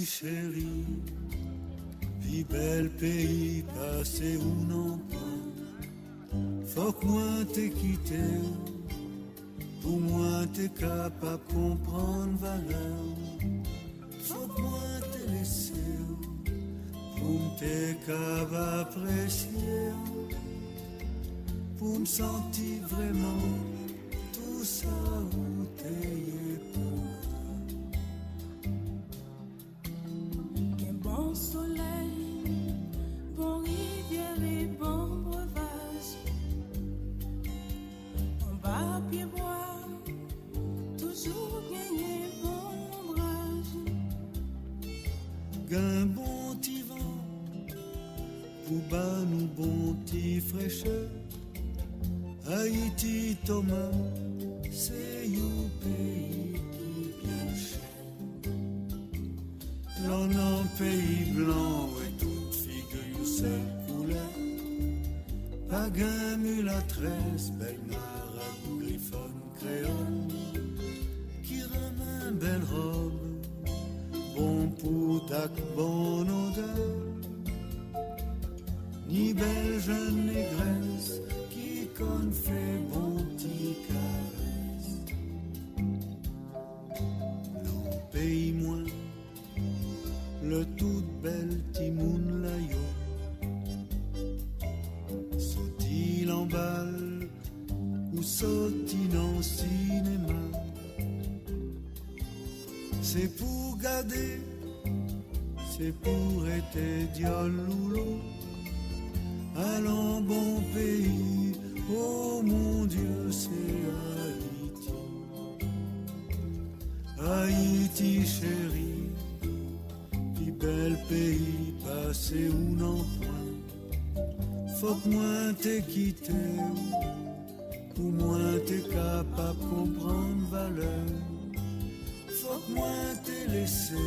chérie, vie bel pays passé ou non point. Faut que moi t'ai quitté, pour moi t'es capable de comprendre valeur. Faut que moi t'ai laissé, pour t'es capable d'apprécier, pour me sentir vraiment tout ça où t'es. Un bon petit vent pour bas nous bon petit fraîcheur. Haïti Thomas, c'est un pays qui bien cher. L'on en pays blanc et toute figure seule couleur. Pagan mulâtresse, belle marabout griffonne créole, qui ramène une belle robe. Bon poudac, bon odeur, ni belle jeune négresse qui conne fait bon petit caresse. Non, paye moins le tout bel timoun layo, saute-il en balle ou saute-il en cinéma. C'est pour garder, c'est pour être diol loulou. Allons bon pays, oh mon Dieu, c'est Haïti. Haïti chérie, puis bel pays, passé ou non point. Faut que moi t'ai quitté, pour moi t'es capable de comprendre valeur. Faut que moi t'ai laissé,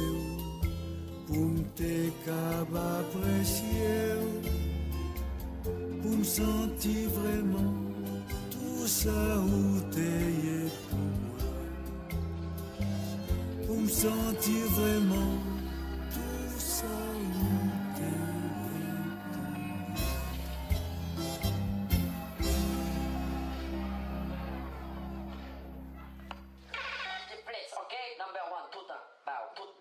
pour t'es capable d'apprécier, pour me sentir vraiment tout ça où t'es pour moi, pour me sentir vraiment tout ça où t'es pour moi. Please, okay? Number one, tout temps, bow, tout.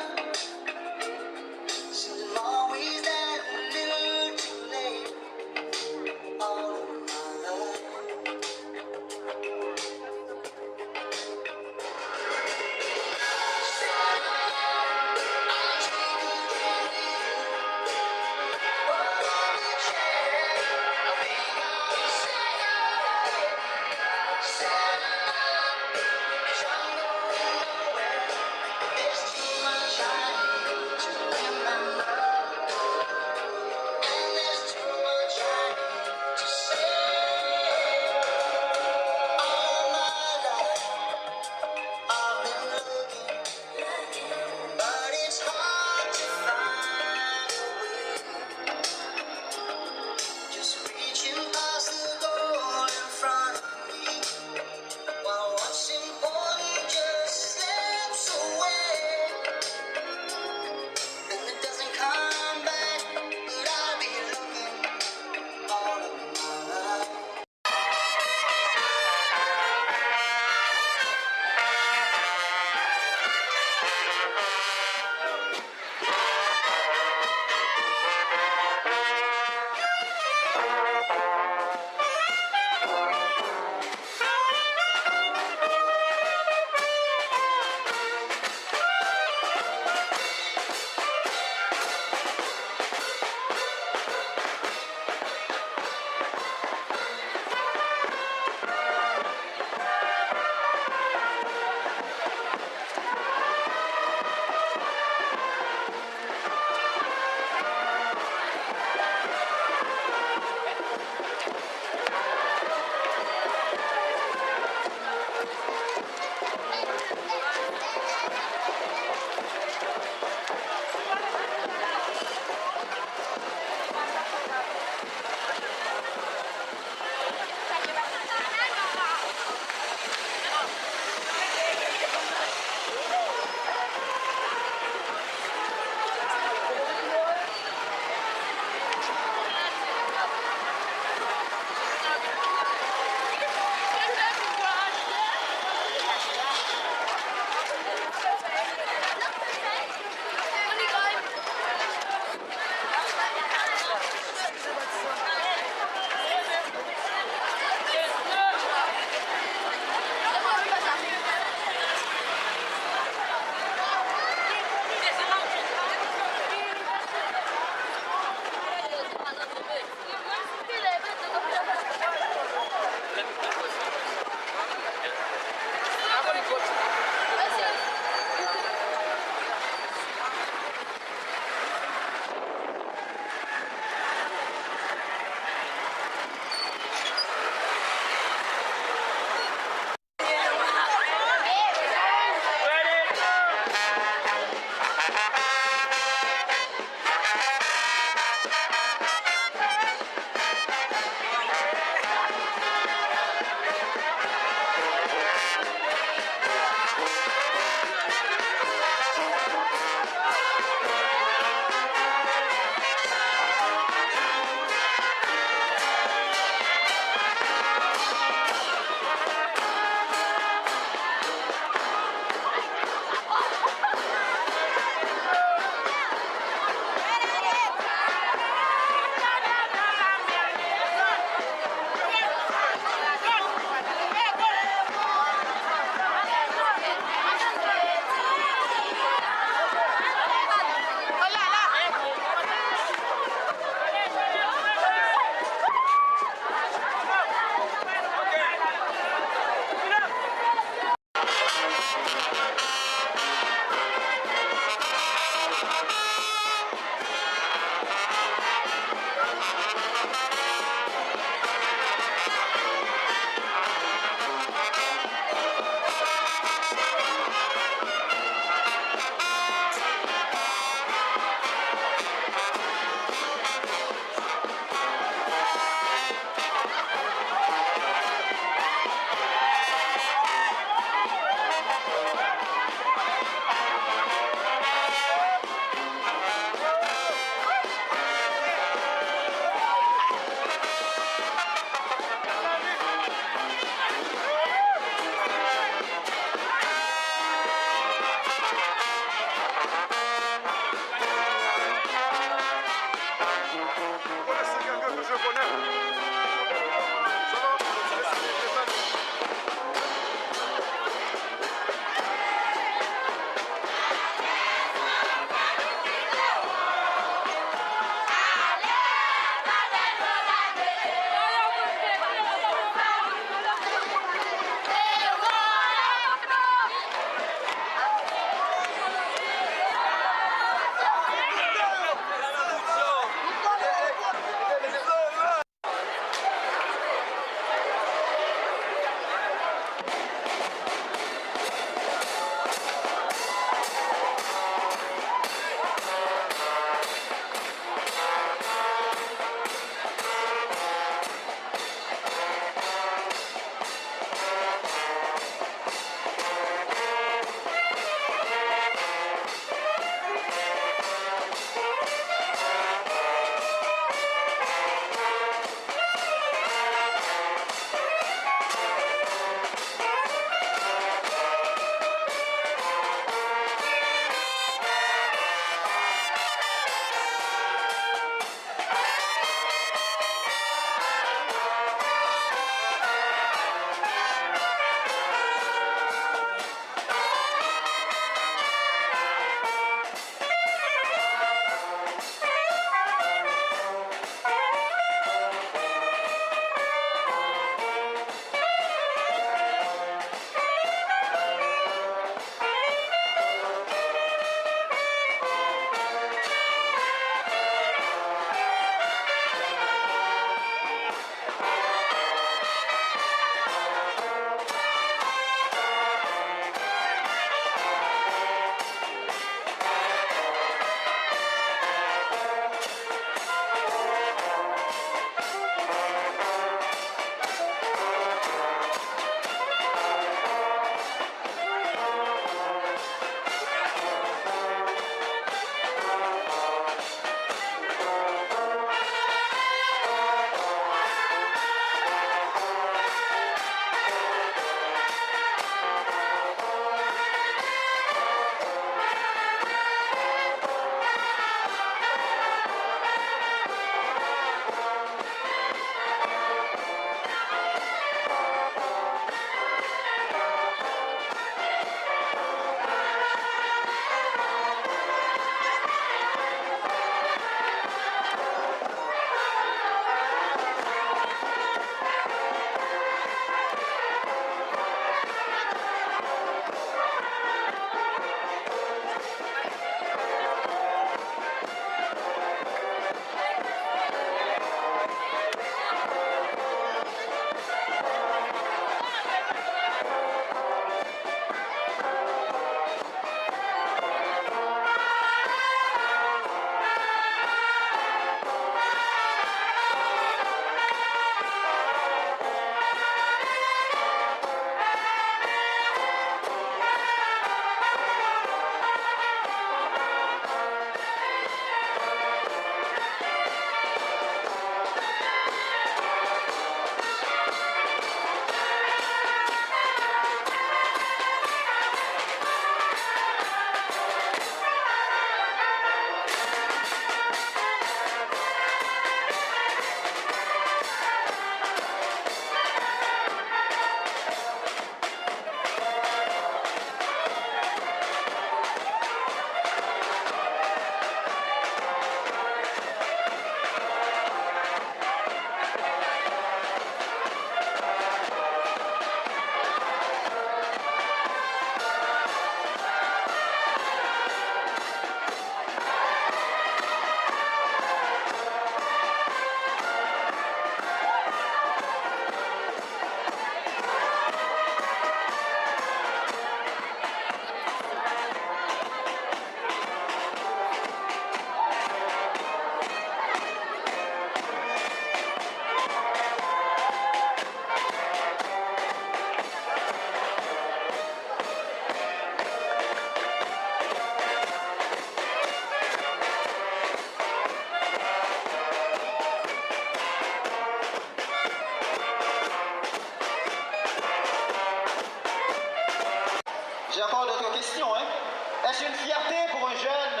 Est-ce une fierté pour un jeune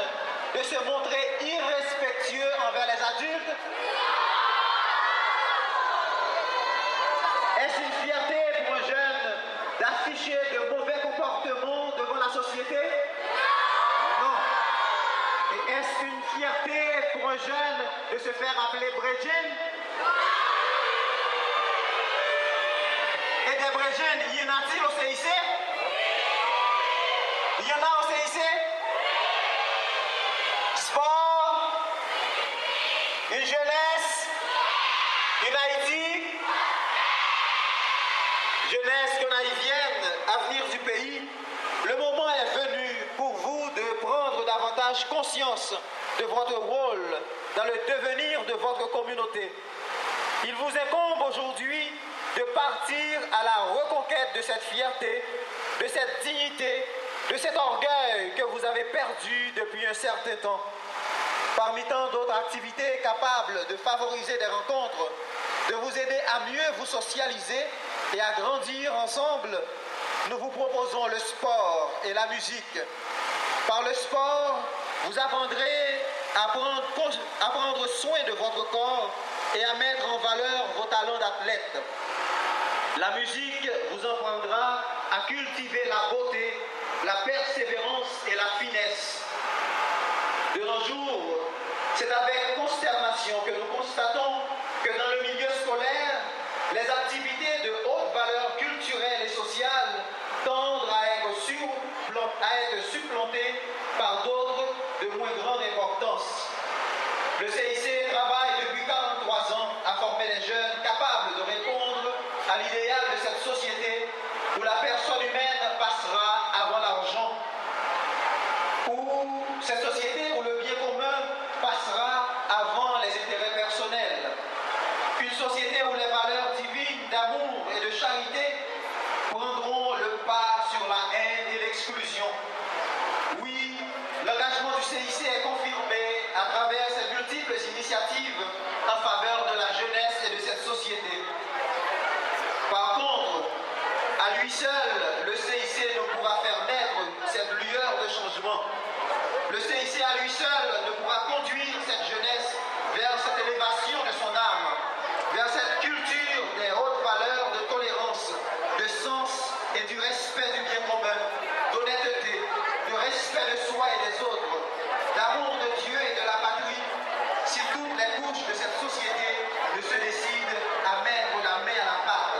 de se montrer irrespectueux envers les adultes? Est-ce une fierté pour un jeune d'afficher de mauvais comportements devant la société? Non. Et est-ce une fierté pour un jeune de se faire appeler Bréjin? Et des Bréjins, y en a-t-il au CIC? Il y en a au CIC? Sport, une jeunesse, une Haïti, jeunesse gonaïvienne, avenir du pays. Le moment est venu pour vous de prendre davantage conscience de votre rôle dans le devenir de votre communauté. Il vous incombe aujourd'hui de partir à la reconquête de cette fierté, de cette dignité, de cet orgueil que vous avez perdu depuis un certain temps. Parmi tant d'autres activités capables de favoriser des rencontres, de vous aider à mieux vous socialiser et à grandir ensemble, nous vous proposons le sport et la musique. Par le sport, vous apprendrez à prendre soin de votre corps et à mettre en valeur vos talents d'athlète. La musique vous apprendra à cultiver la beauté, la persévérance et la finesse. De nos jours, c'est avec consternation que nous constatons que dans le milieu scolaire, les activités de haute valeur culturelle et sociale tendent à être supplantées par d'autres de moins grande importance. Le CIC travaille depuis 43 ans à former des jeunes capables de répondre à l'idéal de cette société où la personne humaine passera avant l'argent, où cette société où le bien commun passera avant les intérêts personnels, une société où les valeurs divines d'amour et de charité prendront le pas sur la haine et l'exclusion. Oui, l'engagement du CIC est confirmé à travers ses multiples initiatives en faveur de la jeunesse et de cette société. Par contre, à lui seul, le CIC ne pourra faire naître cette lueur de changement. Le CIC à lui seul ne pourra conduire cette jeunesse vers cette élévation de son âme, vers cette culture des hautes valeurs de tolérance, de sens et du respect du bien commun, d'honnêteté, de respect de soi et des autres, d'amour de Dieu et de la patrie, si toutes les couches de cette société ne se décident à mettre la main à la pâte.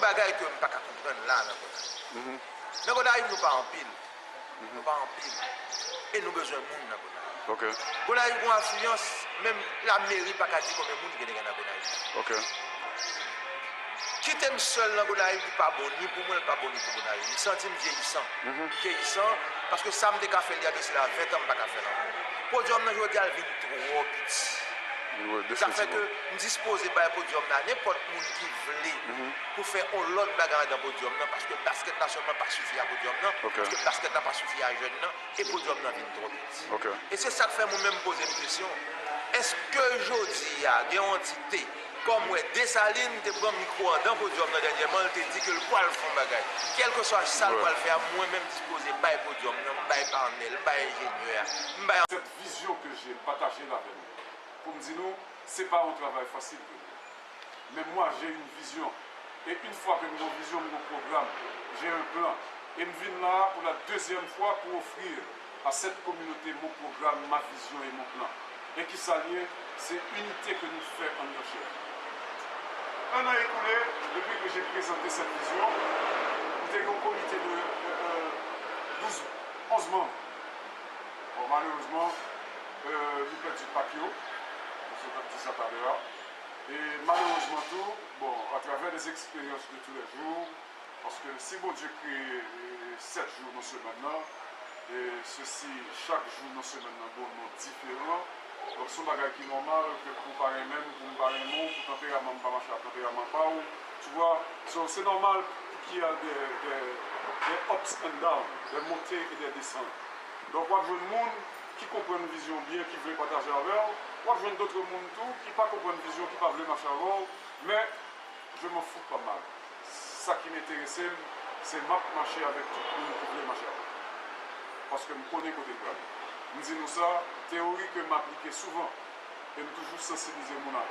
bagaille que je ne peux pas comprendre là. Dans Gonaïve, nous pas en pile. Nous pas en pile. Et nous besoin de monde dans Gonaïve. Gonaïve a une influence, même la mairie pas qu'à dire combien de monde qui est dans Gonaïve. Qui t'aime seul dans Gonaïve, il n'est pas bon, ni pour moi, il n'est pas bon, ni pour Gonaïve. Il sentit vieillissant. Vieillissant, parce que ça me décafé, il y a de cela 20 ans, je ne peux pas faire. Le podium, je dis, il vient trop petit. Ça fait que nous disposons de podium là, n'importe qui veut pour faire l'autre bagarre dans le podium parce que le basket national pas suffi à podium parce que le basket n'a pas suffi à jeune et le podium là vient trop vite. Et c'est ça que fait moi-même poser une question. Est-ce que aujourd'hui il y a des entités comme Dessalines te prend micro dans le podium dernièrement, te dit que le poil font bagaille. Quel que soit ça le poil faire, moi-même disposer par podium, par panel, par ingénieur. Cette vision que j'ai partagée là avec nous. Pour me dire, non, ce n'est pas un travail facile. Mais moi, j'ai une vision. Et une fois que nous avons une vision, mon programme, j'ai un plan. Et je viens là pour la deuxième fois pour offrir à cette communauté mon programme, ma vision et mon plan. Et qui s'allie, c'est l'unité que nous faisons en notre chair. Un an écoulé, depuis que j'ai présenté cette vision, nous avons un comité de 11 membres. Bon, malheureusement, nous perdons du papier. Ça tout à l'heure. Et malheureusement tout, bon, à travers des expériences de tous les jours, parce que si bon Dieu crée 7 jours dans ce maintenant, et ceci, chaque jour dans ce maintenant, bon, non différent, donc c'est un bagage qui est normal, que pour pareil même, pour pareil mot, pour tempérament pas marcher, tempérament pas, tu vois, c'est normal qu'il y a des ups and downs, des montées et des descentes. Donc, moi, je veux le monde qui comprend une vision bien, qui veut partager avec eux. Moi, je veux d'autres monde tout, qui ne comprennent pas une vision, qui ne veulent pas marcher avec eux. Mais je m'en fous pas mal. Ça qui m'intéressait, c'est marcher avec tout le monde qui veut marcher avec eux. Parce que je connais côté de je dis nous ça, théorie que je m'applique souvent. Et je toujours sensibiliser mon âme.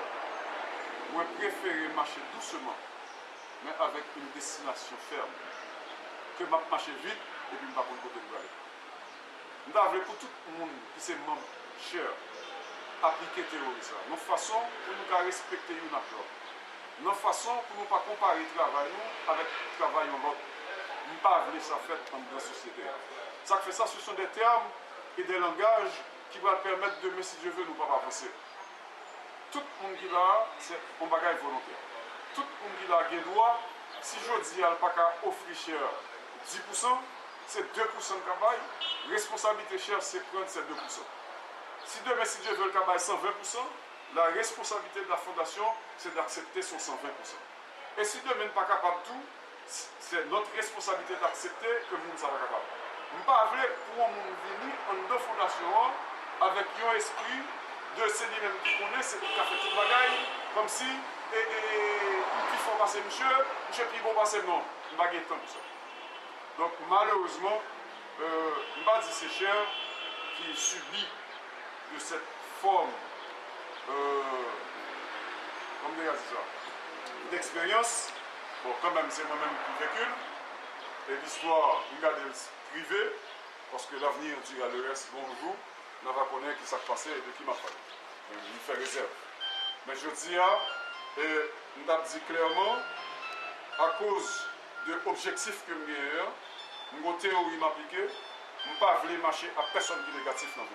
Moi, je préfère marcher doucement, mais avec une destination ferme. Que je marcher vite et puis je ne vais pas côté de je veux pour tout le monde qui est membre cher, appliquer théorie ça. Nos façons pour nous respecter une autre. Nos façons pour nous pas comparer le travail avec le travail en l'autre. Nous ne pas ça fait dans la société. Ça fait ça, ce sont des termes et des langages qui vont permettre de, mais si Dieu veut, nous pas avancer. Tout le monde qui là, c'est un bagage volontaire. Tout le monde qui là, il droit, si je dis à pas offrir cher 10%, c'est 2% de travail. Responsabilité chère, c'est prendre ces 2%. Si demain, si Dieu veut le travail 120%, la responsabilité de la fondation, c'est d'accepter son 120%. Et si demain n'est pas capable de tout, c'est notre responsabilité d'accepter que nous ne sommes pas capables. Nous ne pouvons pas pour nous venir en deux fondations avec un esprit de celui même qui connaît, c'est qui a fait toute la bagaille, comme si, il faut passer monsieur, puis bon passer non. Il n'y a pas de temps pour ça. Donc malheureusement, je ne pas dire c'est cher qui subit de cette forme, comme dire ça, d'expérience. Bon, quand même, c'est moi-même qui vécu. Et l'histoire, regardez le privé, parce que l'avenir dira le reste, bonjour, on va connaître qui s'est passé et de qui m'a fallu. Il fait réserve. Mais je dis, nous avons dit clairement, à cause de l'objectif que j'ai, une théorie m'appliquée, je ne pas voulu marcher à personne qui est négatif dans la vie.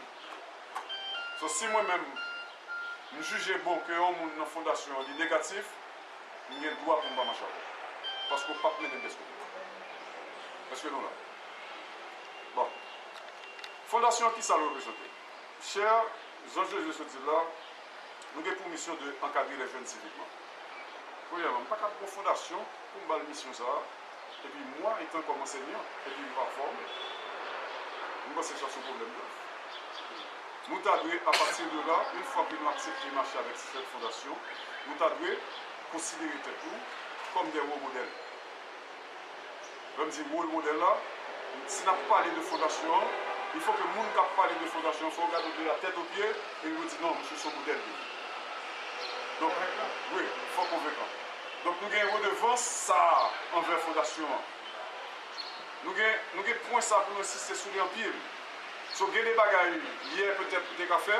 So, si moi-même, je juge bon que un monde dans la fondation est négatif, je n'ai pas le droit pour marcher avec. Parce qu'on ne peut pas mener des choses. Est-ce que nous là? Bon. Fondation qui ça représente? Chers enjeux de ce là, nous avons pour mission d'encadrer les jeunes civiquement. Premièrement, pas qu'à une fondation pour une mission ça. Et puis moi, étant comme enseignant, et puis par forme, nous avons cherché ce problème-là. Nous t'adouons à partir de là, une fois que nous acceptons de marcher avec cette fondation, nous t'adouons considérer tout comme des rôles modèles. Comme dit rôle modèle là, si on n'a pas parlé de fondation, il faut que le monde qui a parlé de fondation soit regardé de la tête aux pieds et nous dit non, je suis son modèle. Donc, oui, il faut convaincre. Donc nous avons une redevance ça envers la fondation. Nous avons point ça pour nous insister sur l'empire. Si nous avons des bagailles, hier peut-être des cafés,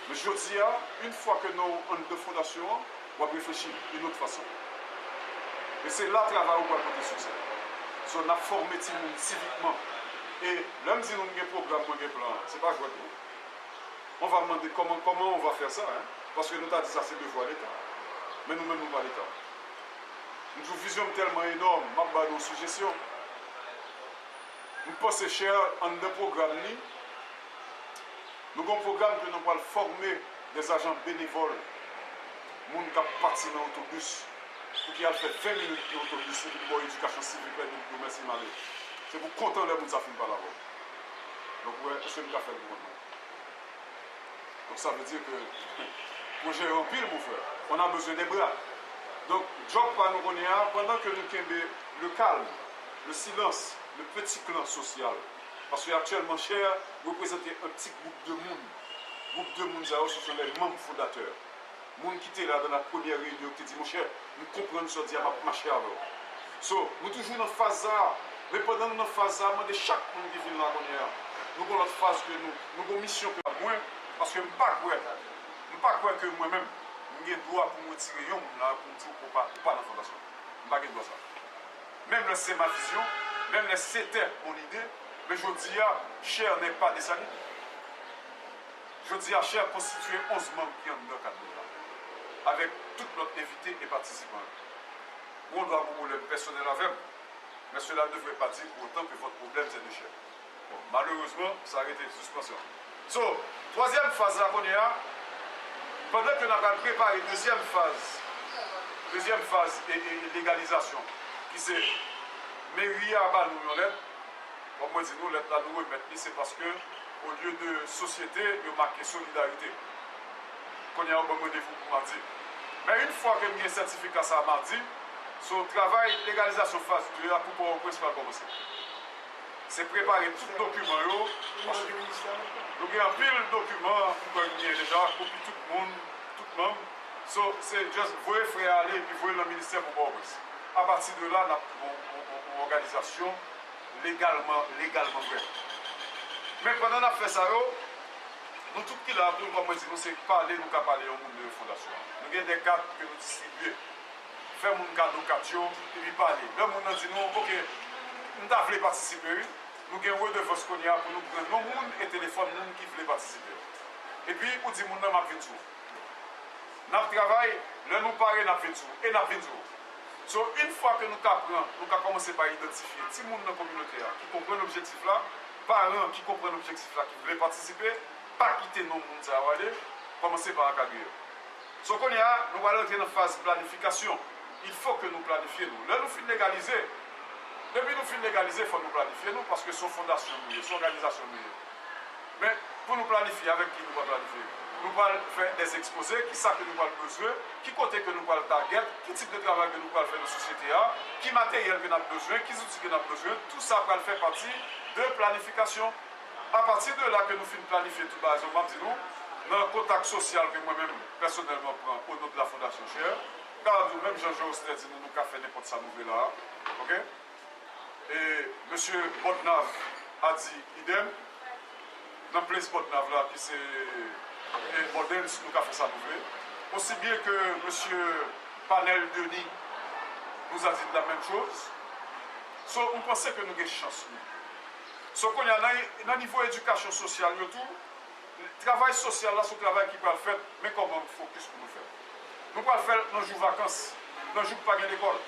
mais je dis, une fois que nous avons deux fondations, on va réfléchir d'une autre façon. Et c'est là le travail où on va porter succès. So, on a formé tout le monde civiquement. Et l'homme dit nous avons un programme, un plan, c'est pas jouer tout. On va demander comment on va faire ça. Hein? Parce que nous avons dit ça, c'est devoir l'État. Mais nous-mêmes, nous pas l'État. Nous avons une vision tellement énorme, nous avons une suggestion. Nous pensons cher en deux programmes. Nous avons un programme que nous allons former des agents bénévoles. Nous qui partent dans l'autobus. Pour qu'ils aient fait 20 minutes de l'autobus pour l'éducation civique. Nous merci Malé. C'est pour content les gens ça finit par là-bas. Donc, ouais, c'est ce qu'on a fait pour nous. Donc, ça veut dire que pour gérer un pile, mon frère, on a besoin des bras. Donc, job par nous, pendant que nous avons le calme, le silence, le petit clan social. Parce qu'actuellement, cher, vous représentez un petit groupe de monde. Groupe de monde, ce sont les membres fondateurs. Les gens qui étaient là dans la première réunion, qui dit, mon cher, nous comprenons ce que ma chère alors. So, nous toujours dans la phase là. Mais pendant notre phase, de chaque monde qui vient là, nous avons notre phase que nous avons une mission que moi, parce que je ne peux pas croire que moi-même, j'ai le droit pour me retirer un là pour me dire pour pas dans la fondation. Je ne peux pas dire ça. Même là, c'est ma vision, même là, c'était mon idée, mais je dis, cher n'est pas des amis. Je dis, cher constitué 11 membres qui ont dans le cadre là, avec toute notre invité et participants. On doit avoir un problème personnel avec. Mais cela ne devrait pas dire pour autant que votre problème c'est de cher. Bon, malheureusement, ça a été une suspension. So, troisième phase là qu'on est là, pendant que nous avons préparé deuxième phase et légalisation, qui c'est mairie à bas nous lettre, comme moi dis nous lettre là nous remettre, c'est parce que au lieu de société, il y a marqué solidarité. Qu'on y a un bon rendez-vous pour mardi. Mais une fois que nous avons un certificat ça mardi, son travail légalisation phase 2 pour pouvoir commencer. C'est préparer tout document. Nous avons pile de documents pour déjà copier tout le monde. So, c'est juste vous frère aller et puis vous le ministère pour pouvoir commencer. À partir de là, nous avons une organisation légalement vraie. Mais pendant qu'on a fait ça, nous tout qui là, comme je dis, c'est parler, nous avons parlé au monde de fondation. Nous avons des cartes que nous distribuons. Faire mon cadeau et puis parler. Là, on dit nous, ok, nous avons participer, nous avons un redevance qu'on y a pour nous prendre nos monde et téléphone nous qui voulait participer. Et puis, pour dire, nous avons fait tout. Nous travaillons, là, nous parlons, nous avons fait tout. Et nous avons fait tout. So, une fois que nous apprenons, nous avons commencé par identifier tout le monde dans la communauté qui comprend l'objectif là, parents qui comprennent l'objectif là, qui voulaient participer, pas quitter nos mondes à aller, commencer par accueillir. So, qu'on y a, nous allons entrer dans la phase de planification. Il faut que nous planifions nous. Là, nous finissons légaliser. Depuis nous finissons légaliser, il faut nous planifier nous parce que son fondation nous, son organisation nous. Mais pour nous planifier, avec qui nous allons planifier? Nous allons faire des exposés, qui savent que nous avons besoin, qui côté que nous allons target, qui type de travail que nous allons faire dans la société, qui matériel que nous avons besoin, qui outils que nous avons besoin. Tout ça va faire partie de planification. À partir de là que nous finissons planifier tout bas, nous, dans le contact social que moi-même personnellement prends au nom de la Fondation Cher. Car nous-mêmes, Jean-Jacques Ostet, nous avons fait n'importe quoi nouveau là. Ok? Et M. Bodnav a dit idem. Dans le place Bodnav là, qui c'est Bodens, nous avons fait ça nouveau. Aussi bien que M. Panel Denis nous a dit la même chose. So, on pensait que nous avons chance. So, qu'on y a dans le niveau éducation sociale, tout, le travail social là, c'est un travail qui peut le faire, mais comment on focus pour nous faire? Nous pouvons le faire dans les jours de vacances, dans les jours pas à l'école.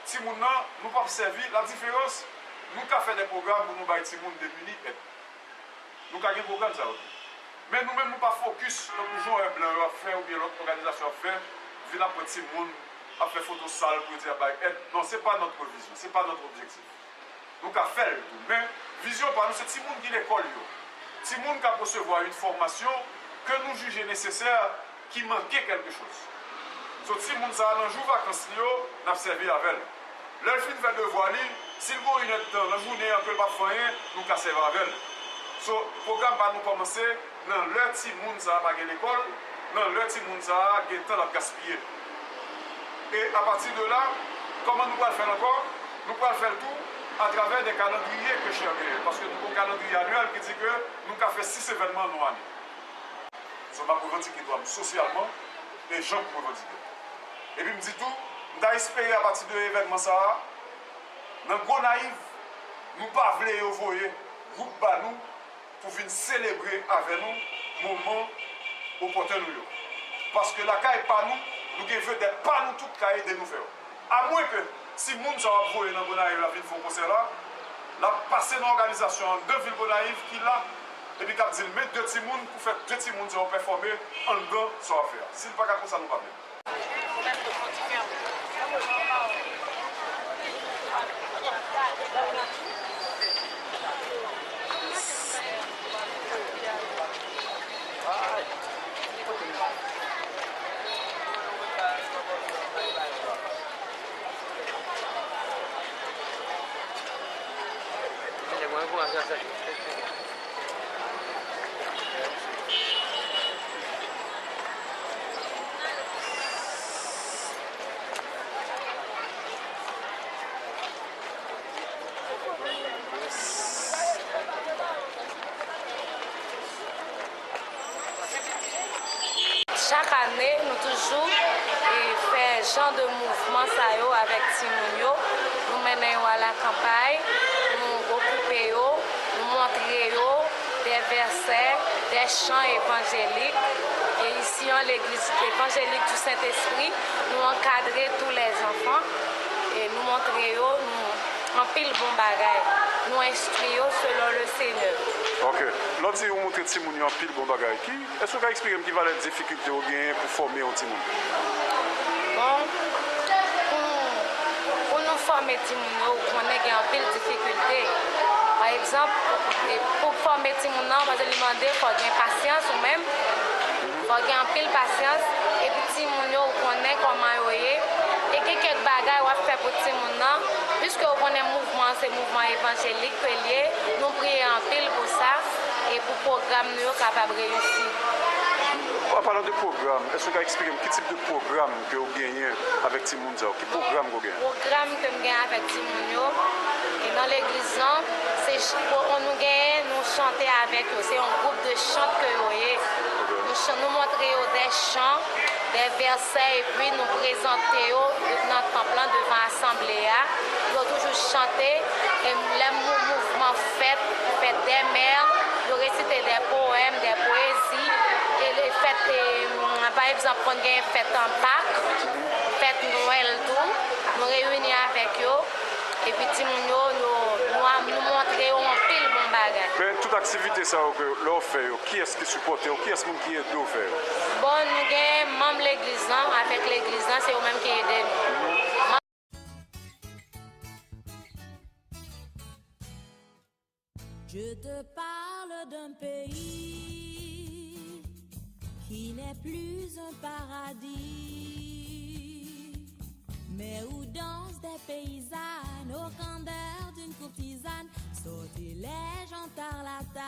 Si nous ne pas servir, la différence, nous avons fait des programmes pour nous faire des gens démunis. Nous avons des programmes ça. Mais nous-mêmes, nous ne pas focus, donc nous jouons un blanc à faire ou bien l'autre organisation à faire, venir après des gens à faire photo sale pour dire aide. Non, ce n'est pas notre vision, ce n'est pas notre objectif. Nous avons fait le tout. Mais vision par nous, c'est des gens qui l'école. Des gens qui ont recevoir une formation que nous jugeons nécessaire, qui manquait quelque chose. So, si moun sa nan jou vacances li yo, n'a servi avec elle. Leur fin fait devoir li, s'il go une heure de temps, la journée un peu pas rien, nous ka servi avec elle. So, programme va nous commencer dans leur petit moun sa pa gen l'école, dans leur petit moun sa gen temps à gaspiller. Et à partir de là, comment nous allons faire encore? Nous allons faire tout à travers des calendriers que je cherche. Parce que nous avons un calendrier annuel qui dit que nous avons fait 6 événements dans l'année. C'est ma revendication socialement et gens pour revendiquer. Et puis, je me dis tout, nous espéré à partir de l'événement ça, dans le gros naïf, nous ne pouvons pas envoyer groupe à nous pour venir célébrer avec nous moment opportun. Parce que la caille pas nous devons d'être pas nous toutes caille de nous faire. À moins que si les gens sont envoyés dans le gros naïf, la ville font concert là, la passer dans l'organisation de ville Gonaïve qui là, et puis cap dit mettre deux petits monde pour faire deux petits monde qui performer en dedans sans affaire. Si pas comme ça nous pas bien. Chaque année, nous toujours faisons genre de mouvement avec Timounio. Nous menons à la campagne, nous occupons, nous montrons des versets, des chants évangéliques. Et ici, en l'église évangélique du Saint-Esprit, nous encadrons tous les enfants et nous montrons en pile bon bagage. Nous instruisons selon le Seigneur. Ok. Lorsque vous montrez Timouni en pile bon bagage, est-ce que vous pouvez expliquer qui va les difficultés au gain pour former un Timouni? Bon, pour nous former Timouni, on a en pile difficulté. Par exemple, pour former Timouni, on va demander qu'il faut avoir patience ou même. Il faut avoir en pile patience. Et puis Timouni, on connaît comment il est. Et quelques bagages on fait pour Timouna, puisque on connaît mouvement, c'est mouvement évangélique lié, nous prions en pile pour ça et pour le programme nous capable de réussir. En parlant de programme, est-ce que vous pouvez expliquer quel type de programme que vous gagnez avec Timounza? Quel programme vous gagnez? Le programme que nous gagnons avec Timounio, et dans l'église, on nous gagne, nous chanter avec eux. C'est un groupe de chants que vous voyez. Nous montrons des chants, des versets et puis nous présentons notre temple devant l'assemblée. Nous toujours chanter et les mouvements fait des mères, nous réciter des poèmes, des poésies. Et les fêtes, par exemple, on a une fête en Pâques, fête Noël, tout. Nous réunissons avec eux. Et puis, nous montrons un pile bon bagage. Mais toute activité ça que l'on fait, qui est-ce qui supporte, qui est-ce qui aide à faire? Bon, nous avons membres de l'église, avec l'église, c'est eux-mêmes qui aident nous. Je te parle d'un pays qui n'est plus un paradis, mais où dansent des paysannes au candeur d'une courtisane, sortilège en tarlatane.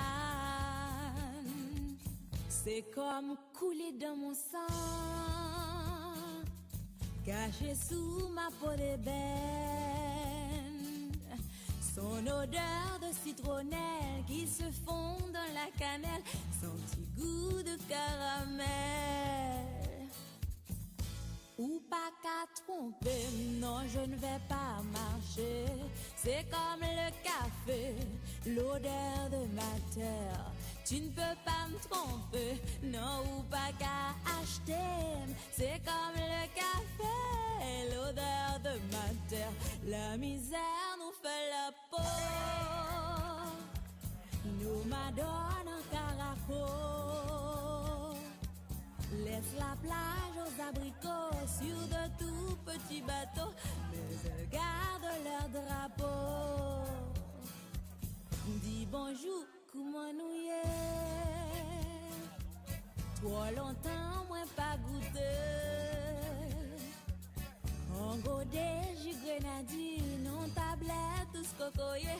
C'est comme couler dans mon sang, caché sous ma peau d'ébène. Son odeur de citronnelle qui se fond dans la cannelle, son petit goût de caramel. Ou pas qu'à tromper, non je ne vais pas marcher. C'est comme le café, l'odeur de ma terre. Tu ne peux pas me tromper, non ou pas qu'à acheter. C'est comme le café, l'odeur de ma terre. La misère nous fait la peau, nous madonne en caraco. Laisse la plage aux abricots sur de tout petits bateaux, mais elles gardent leur drapeau. Dis bonjour, comment nous y est? Trop longtemps, moi pas goûté. En godet, jus grenadine, en tablette, tout ce cocoyer,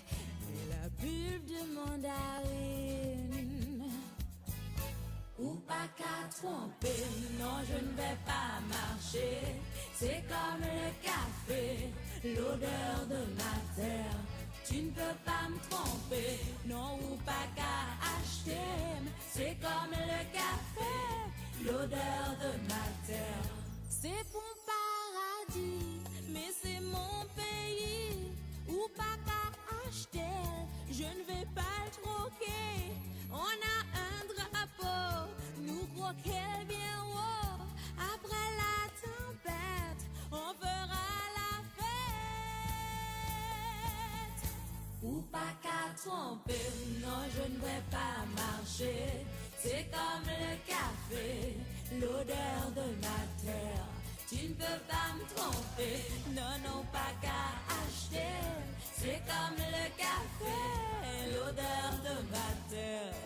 et la pulpe de mandarine. Ou pas qu'à tromper, non je ne vais pas marcher. C'est comme le café, l'odeur de ma terre. Tu ne peux pas me tromper, non ou pas qu'à acheter. C'est comme le café, l'odeur de ma terre. C'est mon paradis. pas qu'à acheter, je ne vais pas le troquer. On a un drapeau, nous croquer bien haut. Après la tempête, on fera la fête. Ou pas qu'à tromper, non je ne vais pas marcher. C'est comme le café, l'odeur de ma terre. Tu ne peux pas me tromper, non, non, pas qu'à acheter. C'est comme le café, l'odeur de ma terre.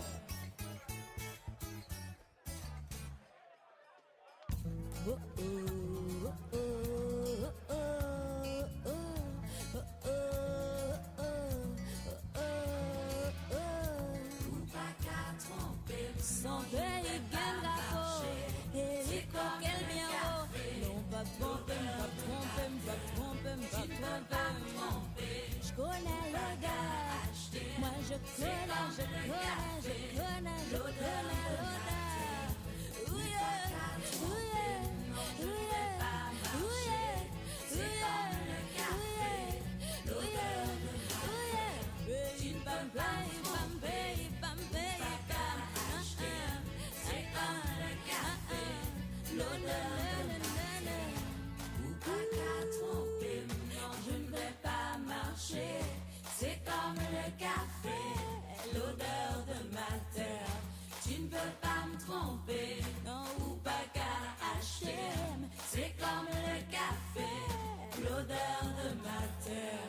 Oh, oh, oh, oh, oh, oh, oh, oh, oh. Ou pas qu'à tromper, sans payer gain la peau. Et les coquels bien haut. Non, pas tromper, pas tromper, pas tromper, pas tromper. Je connais le gars. Moi je connais l'odeur. Ouh yeah, ouh yeah. C'est comme le café, l'odeur de ma terre. Tu ne peux pas me tromper, non, ou pas qu'à acheter. C'est comme le café, l'odeur de ma terre.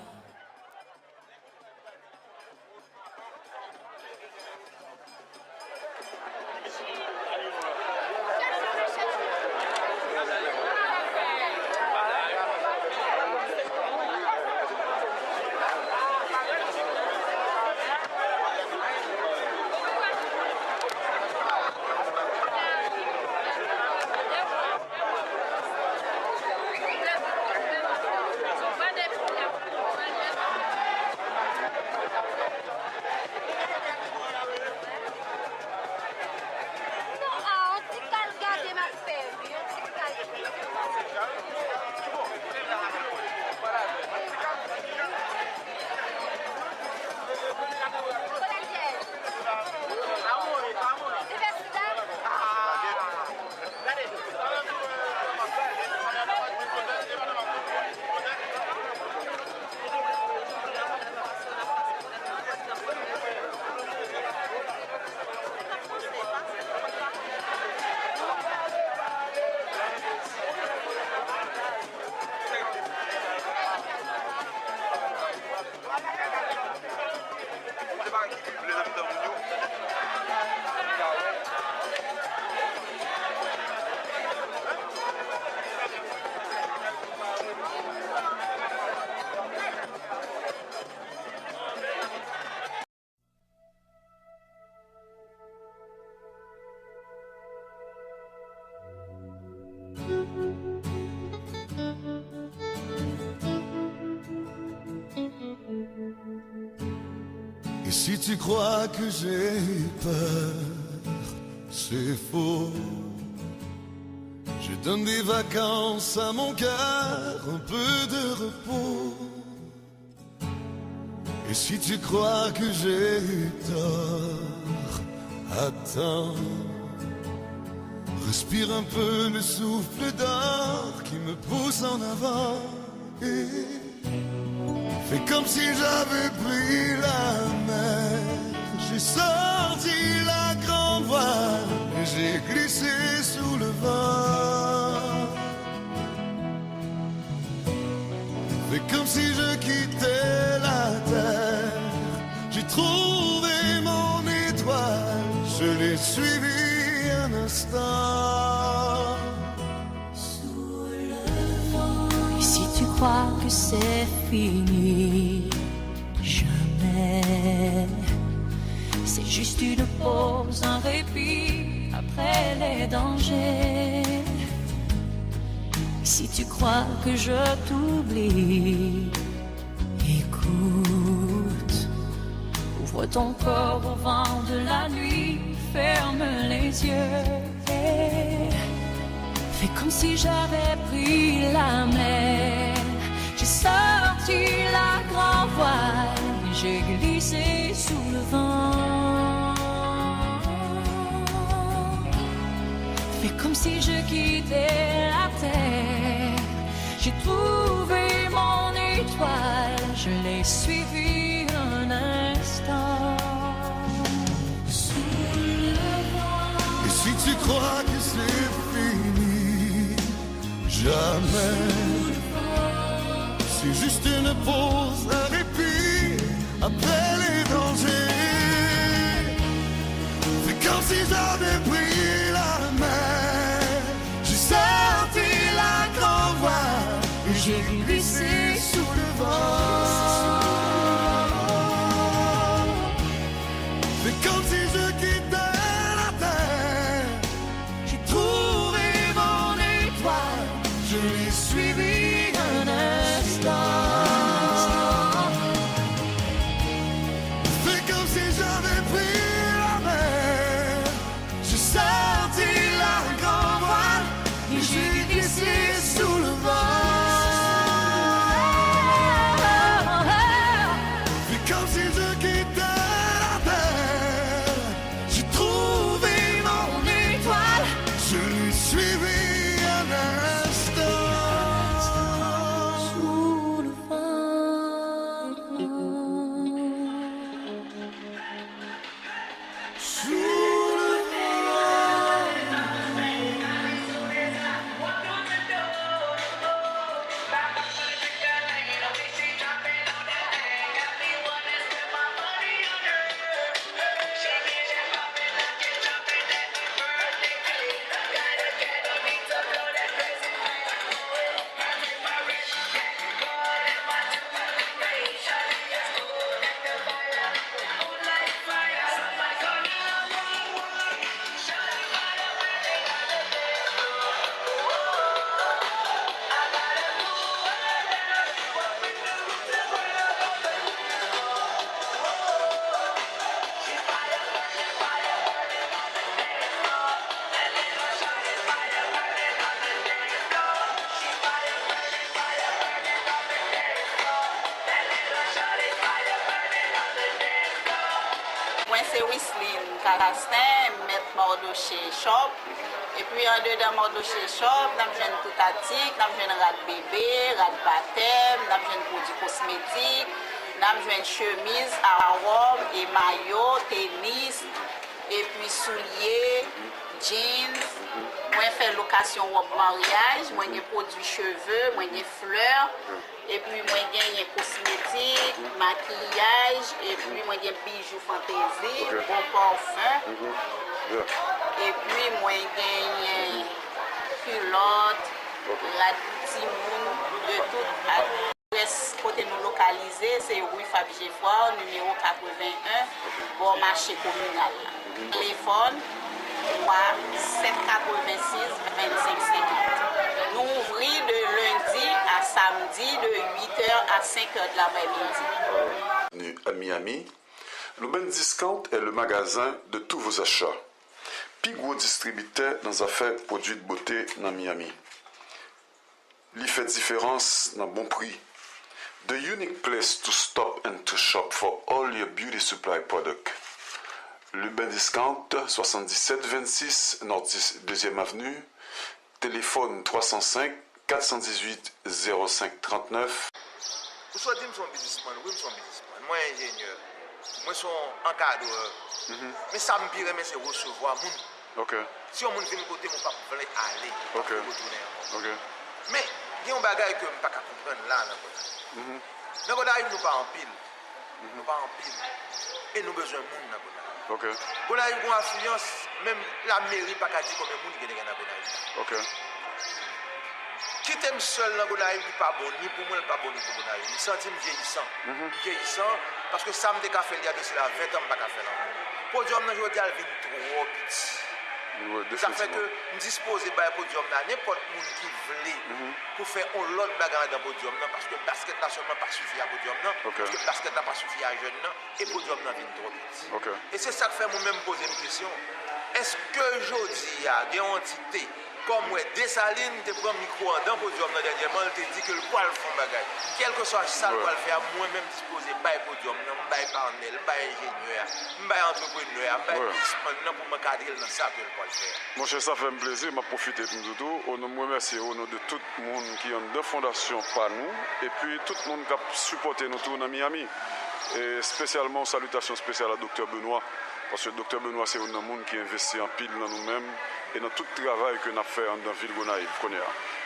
Et si tu crois que j'ai peur, c'est faux. Je donne des vacances à mon cœur, un peu de repos. Et si tu crois que j'ai tort, attends. Respire un peu le souffle d'or qui me pousse en avant. Et fais comme si j'avais pris la mer. J'ai sorti la grande voile et j'ai glissé sous le vent. Fais comme si je quittais la terre. J'ai trouvé mon étoile, je l'ai suivi un instant. Sous le vent. Et si tu crois que c'est fini, jamais. C'est juste une pause, un répit après les dangers. Si tu crois que je t'oublie, écoute. Ouvre ton corps au vent de la nuit, ferme les yeux. Et fais comme si j'avais pris la mer. J'ai sorti la grande voile. j'ai glissé sous le vent. Fais comme si je quittais la terre. J'ai trouvé mon étoile, je l'ai suivie un instant. Sous le vent. Et si tu crois que c'est fini, jamais. C'est juste une pause, un répit après les dangers. C'est comme si j'avais pris la mer. J'ai sorti la grande voile et j'ai glissé sous le vent. C'est comme si je quittais la terre. J'ai trouvé mon étoile, je l'ai suivi un instant. C'est comme si j'avais pris la mer. J'ai sorti la grande voile et j'ai glissé sous le vent. C'est comme si je quittais la terre. J'ai trouvé mon étoile, je l'ai suivi un instant. Sous le vent. Sous le Moi, c'est Whistling Calastin, maître Mardoché Shop. Et puis, en dedans Mardoché Shop, nous avons tout attique, nous avons rat bébé, rat baptême, nous avons produits cosmétiques, nous avons chemise, robe et maillot, tennis, et puis souliers, jeans. Moi, je fais location robe mariage, moi, j'ai produits cheveux, moi, j'ai fleurs. Et puis, moi, j'ai cosmétiques, maquillage, et puis, moi, j'ai bijoux fantaisie, bon parfum. Et puis, moi, j'ai culotte, la timoun, de toute adresse côté nous localisé, c'est rue Fab Géfort, numéro 81, bon marché communal. Téléphone, 3 786 25 50. Nous ouvrons de lundi à samedi de 8h à 5h de l'après-midi. À Miami, le Ben Discount est le magasin de tous vos achats. Puis gros distributeur dans affaires produits de beauté dans Miami. Il fait différence dans bon prix. The unique place to stop and to shop for all your beauty supply products. Le Ben Discount, 7726 Nord 2e Avenue, téléphone 305 418 05 39. Vous souhaitez que je sois un businessman, oui, je suis un businessman. Moi, ingénieur, moi, je suis encadreur. Mais ça me pire, c'est recevoir moun. Ok. Si on vient côté, mon papa veut aller, Ok. retourner. Ok. Mais il y a un bagage que je ne peux pas comprendre là. Nous avons pas en pile. Nous pas en pile. Et nous avons besoin de monde. Ok. Nous avons une affluence, même la mairie pas qu'à dire combien de monde qui est dans Gonaïve. Ok. Qui t'aime seul dans Gonaïve, il n'est pas bon, ni pour moi, il n'est pas bon, ni pour Gonaïve. Je sens vieillissant. Vieillissant, parce que ça me fait il y a de cela 20 ans, je ne peux pas faire. Pour dire que je dis qu'il vient trop petit. Ça fait que nous disposons de podium n'importe qui veut pour faire un lot de bagarre dans le podium parce que le basket n'a seulement pas suffi à podium parce que le basket n'a pas suffi à jeune et le podium n'a vient trop petit. Et c'est ça que fait moi-même poser une question. Est-ce que aujourd'hui il y a des entités Comme ouais, Dessalines te prend micro en dans podium dernièrement, il te dit que le poil font bagaille. Quel que soit ça le poil faire, moi-même disposer bail podium, bail parnel, bail ingénieur, bail entrepreneur, bail businessman pour m'encadrer dans ça que le poil faire. Mon cher, ça fait un plaisir, m'a profité de tout. On nous remercie au nom de tout le monde qui ont deux fondations par nous et puis tout le monde qui a supporté nous tous dans Miami. Et spécialement, salutations spéciales à Dr Benoît. Parce que Dr Benoît, c'est un monde qui investit en pile dans nous-mêmes et dans tout le travail que nous avons fait dans la ville de Gonaïve.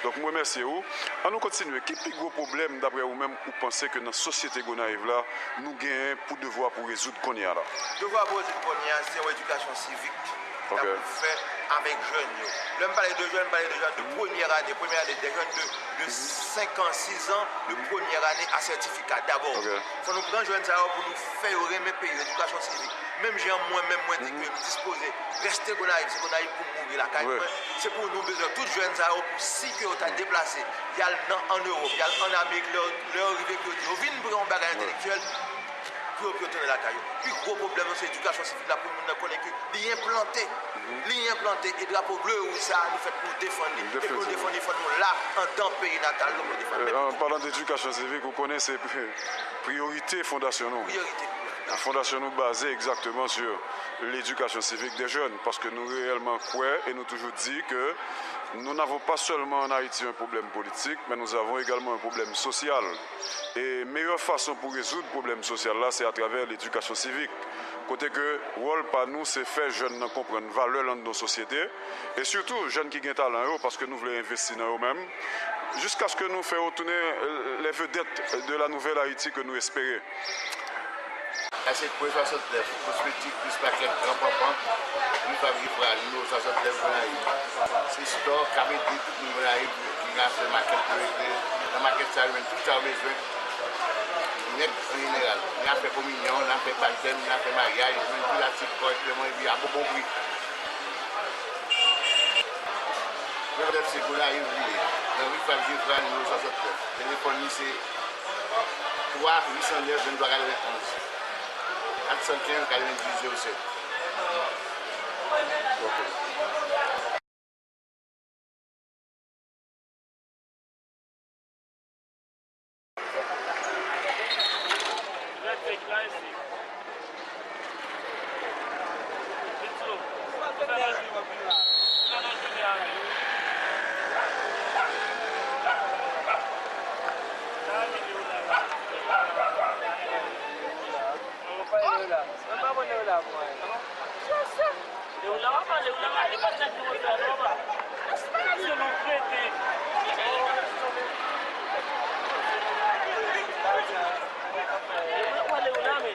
Donc, moi, merci à vous. On nous continue. Quel est le gros problème, d'après vous-même, vous pensez que dans la société Gonaïve, là, nous gagnons pour devoir pour résoudre ce qu'on y a là? Le devoir pour résoudre ce qu'on y a, c'est l'éducation civique. Okay. Fait avec jeunes. Là, je parle de jeunes, de première année des jeunes de 5 ans, 6 ans, de première année à certificat d'abord. Il faut nous prendre jeunes pour nous faire remettre pays l'éducation civique. Même j'ai moi-même dit que nous disposer, rester Gonaïve, c'est Gonaïve pour mourir la caille. C'est pour nous besoin, tous jeunes pour si que vous êtes déplacé, il y a en Europe, il y a en Amérique, leur arrivée que vous venez pour un bagage intellectuel. Pour obtenir la caillou. Puis gros problème c'est l'éducation civique là pour nous connaître que l'implanté et drapeau bleu où ça nous fait pour défendre. Et pour défendre, il faut nous là en tant pays natal pour défendre. En parlant d'éducation civique, vous connaissez priorités fondationnelles. Fondation nous basée exactement sur l'éducation civique des jeunes parce que nous réellement croyons et nous toujours dit que nous n'avons pas seulement en Haïti un problème politique, mais nous avons également un problème social. Et la meilleure façon pour résoudre ce problème social là, c'est à travers l'éducation civique. Côté que le rôle par nous, c'est faire jeunes comprendre la valeur dans nos sociétés et surtout jeunes qui ont talent parce que nous voulons investir dans eux-mêmes jusqu'à ce que nous fassions retourner les vedettes de la nouvelle Haïti que nous espérons. C'est pour 69, prospective plus paquet grand papa, nous fabriquons nous 69 c'est store qui avait dit tout le monde qui a fait maquette la maquette ça tout ça besoin. Net en général, on a fait communion, on a fait baptême, on a fait mariage, on a fait la petite porte, on a fait un bon prix. Le c'est qu'on arrive dans 8 février nous 69. Le téléphone c'est 3 809 23 91. 415 98 07. Leulame,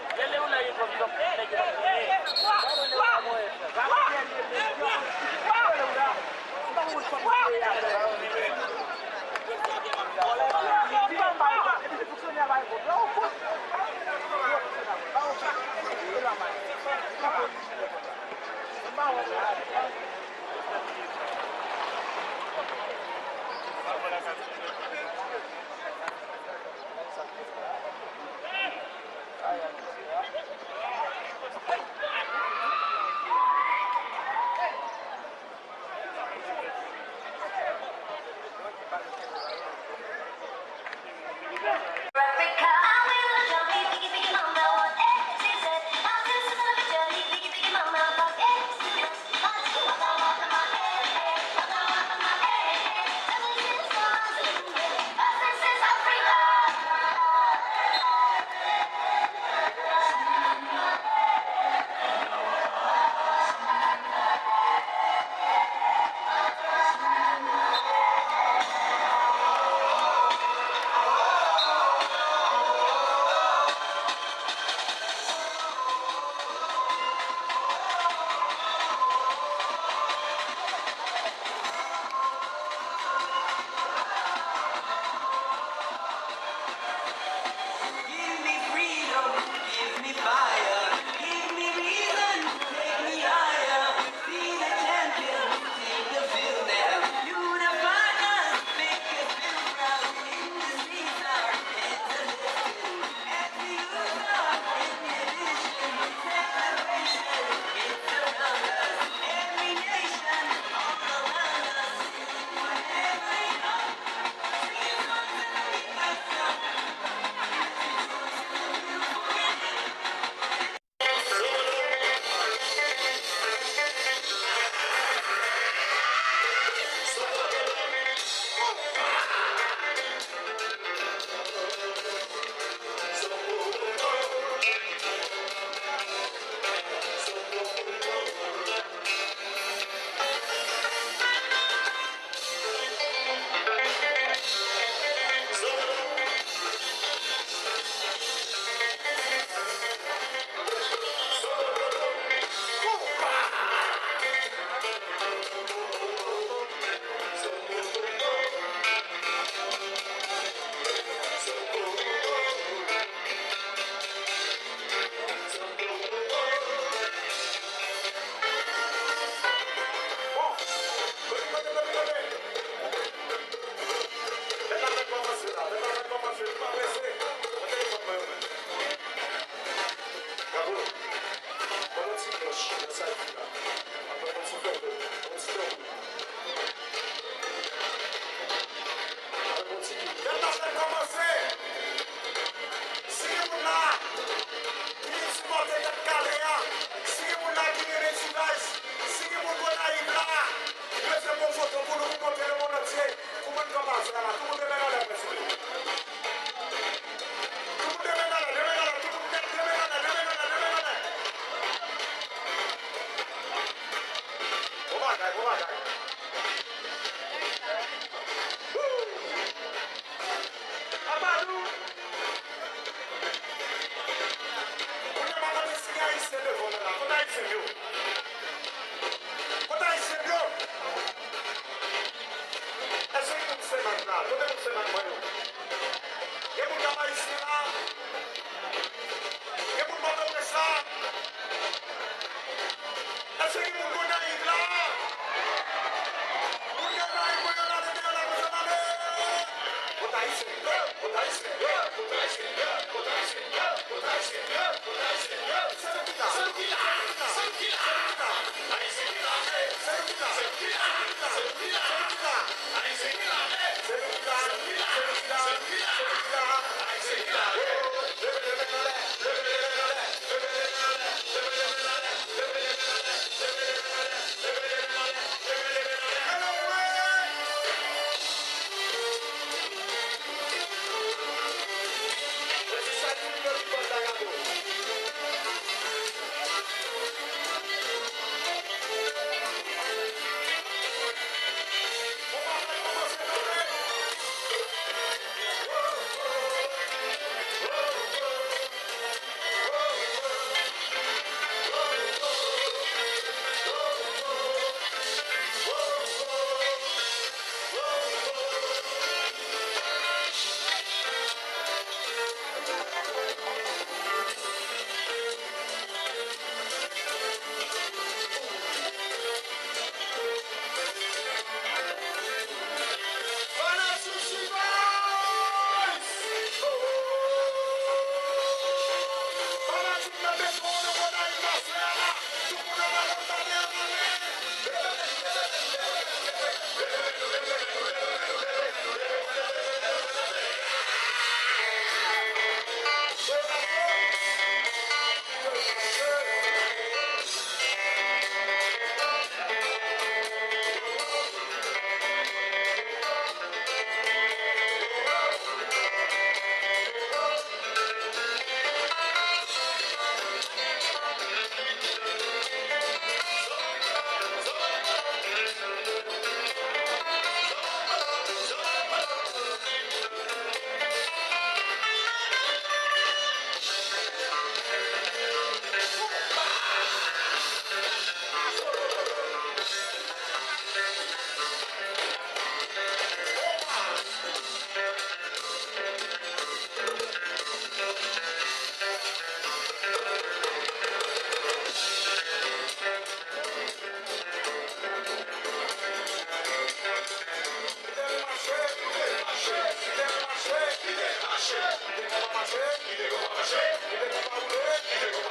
Marcher, il est